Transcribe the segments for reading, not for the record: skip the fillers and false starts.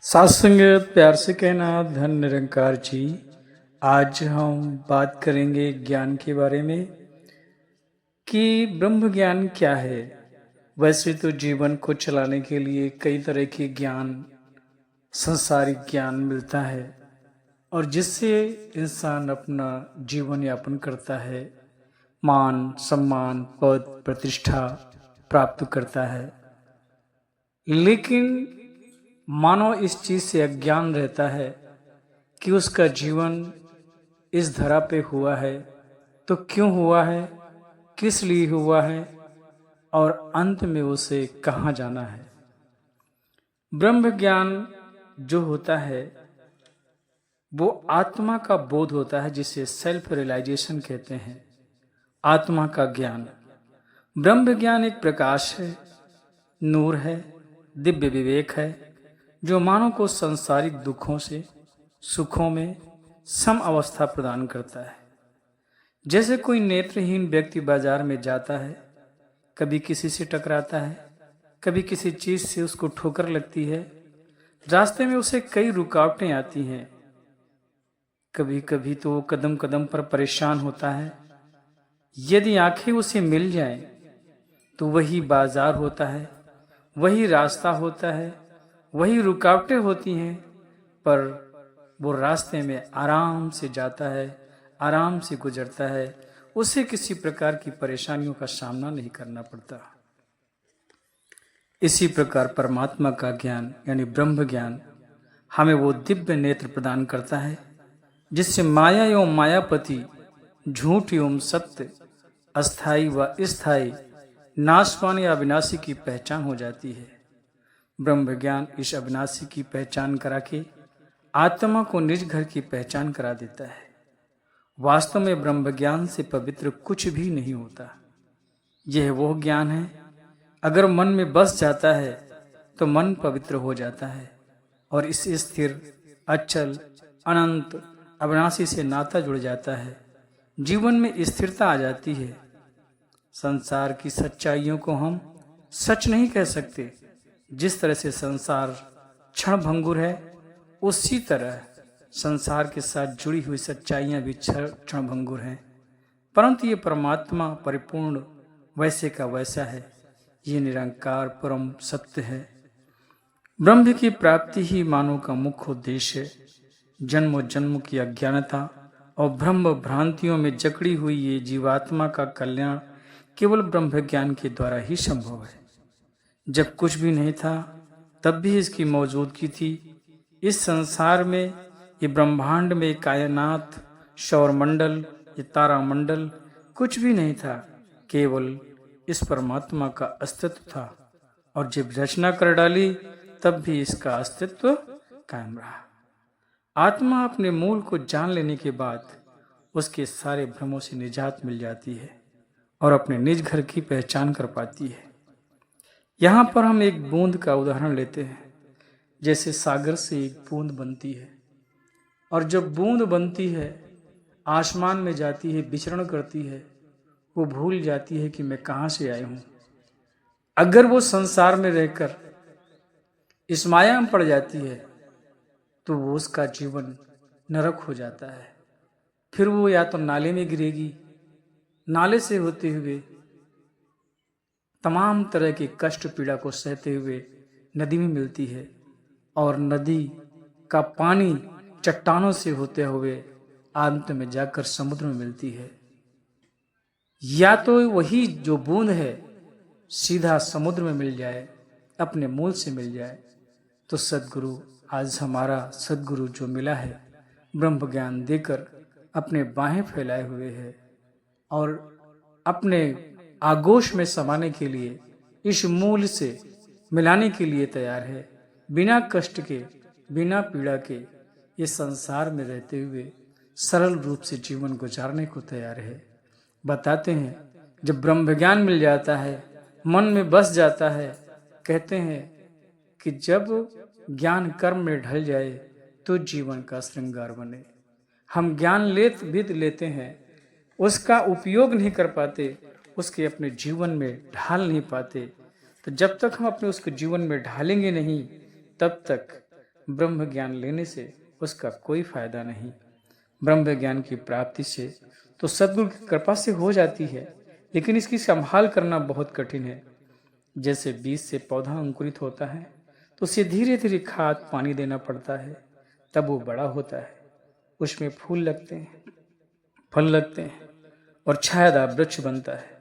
साथ संगत प्यार से कहना धन निरंकार जी। आज हम बात करेंगे ज्ञान के बारे में कि ब्रह्म ज्ञान क्या है। वैसे तो जीवन को चलाने के लिए कई तरह के ज्ञान, संसारिक ज्ञान मिलता है और जिससे इंसान अपना जीवन यापन करता है, मान सम्मान पद प्रतिष्ठा प्राप्त करता है। लेकिन मानव इस चीज से अज्ञान रहता है कि उसका जीवन इस धरा पे हुआ है तो क्यों हुआ है, किस लिए हुआ है और अंत में उसे कहाँ जाना है। ब्रह्म ज्ञान जो होता है वो आत्मा का बोध होता है, जिसे सेल्फ रियलाइजेशन कहते हैं। आत्मा का ज्ञान, ब्रह्म ज्ञान एक प्रकाश है, नूर है, दिव्य विवेक है जो मानव को सांसारिक दुखों से सुखों में सम अवस्था प्रदान करता है। जैसे कोई नेत्रहीन व्यक्ति बाजार में जाता है, कभी किसी से टकराता है, कभी किसी चीज से उसको ठोकर लगती है, रास्ते में उसे कई रुकावटें आती हैं, कभी कभी तो वो कदम कदम पर परेशान होता है। यदि आंखें उसे मिल जाएं तो वही बाजार होता है, वही रास्ता होता है, वही रुकावटें होती हैं, पर वो रास्ते में आराम से जाता है, आराम से गुजरता है, उसे किसी प्रकार की परेशानियों का सामना नहीं करना पड़ता। इसी प्रकार परमात्मा का ज्ञान यानी ब्रह्म ज्ञान हमें वो दिव्य नेत्र प्रदान करता है जिससे माया एवं मायापति, झूठ एवं सत्य, अस्थाई व स्थायी, नाशवान या अविनाशी की पहचान हो जाती है। ब्रह्म ज्ञान इस अविनाशी की पहचान करा के आत्मा को निज घर की पहचान करा देता है। वास्तव में ब्रह्म ज्ञान से पवित्र कुछ भी नहीं होता। यह वो ज्ञान है, अगर मन में बस जाता है तो मन पवित्र हो जाता है और इस स्थिर, अचल, अनंत, अविनाशी से नाता जुड़ जाता है। जीवन में स्थिरता आ जाती है। संसार की सच्चाइयों को हम सच नहीं कह सकते। जिस तरह से संसार क्षण भंगुर है, उसी तरह संसार के साथ जुड़ी हुई सच्चाइयां भी क्षण भंगुर हैं। परंतु ये परमात्मा परिपूर्ण वैसे का वैसा है, ये निरंकार परम सत्य है। ब्रह्म की प्राप्ति ही मानव का मुख्य उद्देश्य है। जन्म जन्म की अज्ञानता और ब्रह्म भ्रांतियों में जकड़ी हुई ये जीवात्मा का कल्याण केवल ब्रह्म ज्ञान के द्वारा ही संभव है। जब कुछ भी नहीं था तब भी इसकी मौजूदगी थी। इस संसार में, ये ब्रह्मांड में, कायनात, सौरमंडल, ये तारामंडल, कुछ भी नहीं था, केवल इस परमात्मा का अस्तित्व था। और जब रचना कर डाली तब भी इसका अस्तित्व कायम रहा। आत्मा अपने मूल को जान लेने के बाद उसके सारे भ्रमों से निजात मिल जाती है और अपने निज घर की पहचान कर पाती है। यहाँ पर हम एक बूंद का उदाहरण लेते हैं। जैसे सागर से एक बूंद बनती है और जब बूंद बनती है, आसमान में जाती है, विचरण करती है, वो भूल जाती है कि मैं कहाँ से आई हूँ। अगर वो संसार में रहकर इस माया में पड़ जाती है तो वो उसका जीवन नरक हो जाता है। फिर वो या तो नाले में गिरेगी, नाले से होते हुए तमाम तरह के कष्ट पीड़ा को सहते हुए नदी में मिलती है और नदी का पानी चट्टानों से होते हुए अंत में जाकर समुद्र में मिलती है। या तो वही जो बूंद है सीधा समुद्र में मिल जाए, अपने मूल से मिल जाए, तो सद्गुरु, आज हमारा सद्गुरु जो मिला है ब्रह्म ज्ञान देकर अपने बाहें फैलाए हुए है और अपने आगोश में समाने के लिए, इस मूल से मिलाने के लिए तैयार है। बिना कष्ट के, बिना पीड़ा के ये संसार में रहते हुए सरल रूप से जीवन गुजारने को तैयार है। बताते हैं जब ब्रह्म ज्ञान मिल जाता है, मन में बस जाता है, कहते हैं कि जब ज्ञान कर्म में ढल जाए तो जीवन का श्रृंगार बने। हम ज्ञान लेते हैं, उसका उपयोग नहीं कर पाते, उसके अपने जीवन में ढाल नहीं पाते। तो जब तक हम अपने उसके जीवन में ढालेंगे नहीं, तब तक ब्रह्म ज्ञान लेने से उसका कोई फायदा नहीं। ब्रह्म ज्ञान की प्राप्ति से तो सद्गुरु की कृपा से हो जाती है, लेकिन इसकी संभाल करना बहुत कठिन है। जैसे बीज से पौधा अंकुरित होता है तो उसे धीरे धीरे खाद पानी देना पड़ता है, तब वो बड़ा होता है, उसमें फूल लगते हैं, फल लगते हैं और छायादार वृक्ष बनता है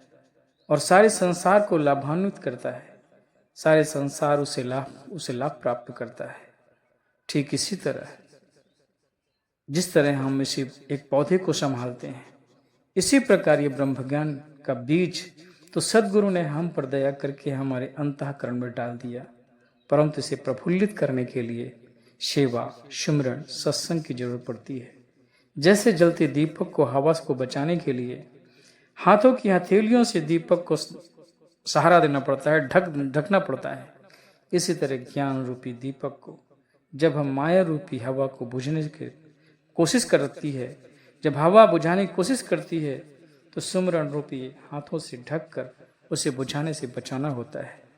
और सारे संसार को लाभान्वित करता है। सारे संसार उसे लाभ प्राप्त करता है। ठीक इसी तरह जिस तरह हम इसी एक पौधे को संभालते हैं, इसी प्रकार ये ब्रह्म ज्ञान का बीज तो सद्गुरु ने हम पर दया करके हमारे अंतःकरण में डाल दिया, परंतु इसे प्रफुल्लित करने के लिए सेवा, सुमिरन, सत्संग की जरूरत पड़ती है। जैसे जलते दीपक को हवा को बचाने के लिए हाथों की हथेलियों से दीपक को सहारा देना पड़ता है, ढकना पड़ता है, इसी तरह ज्ञान रूपी दीपक को जब हम माया रूपी हवा को बुझाने की कोशिश करती है, जब हवा बुझाने की कोशिश करती है तो सुमिरन रूपी हाथों से ढककर उसे बुझाने से बचाना होता है।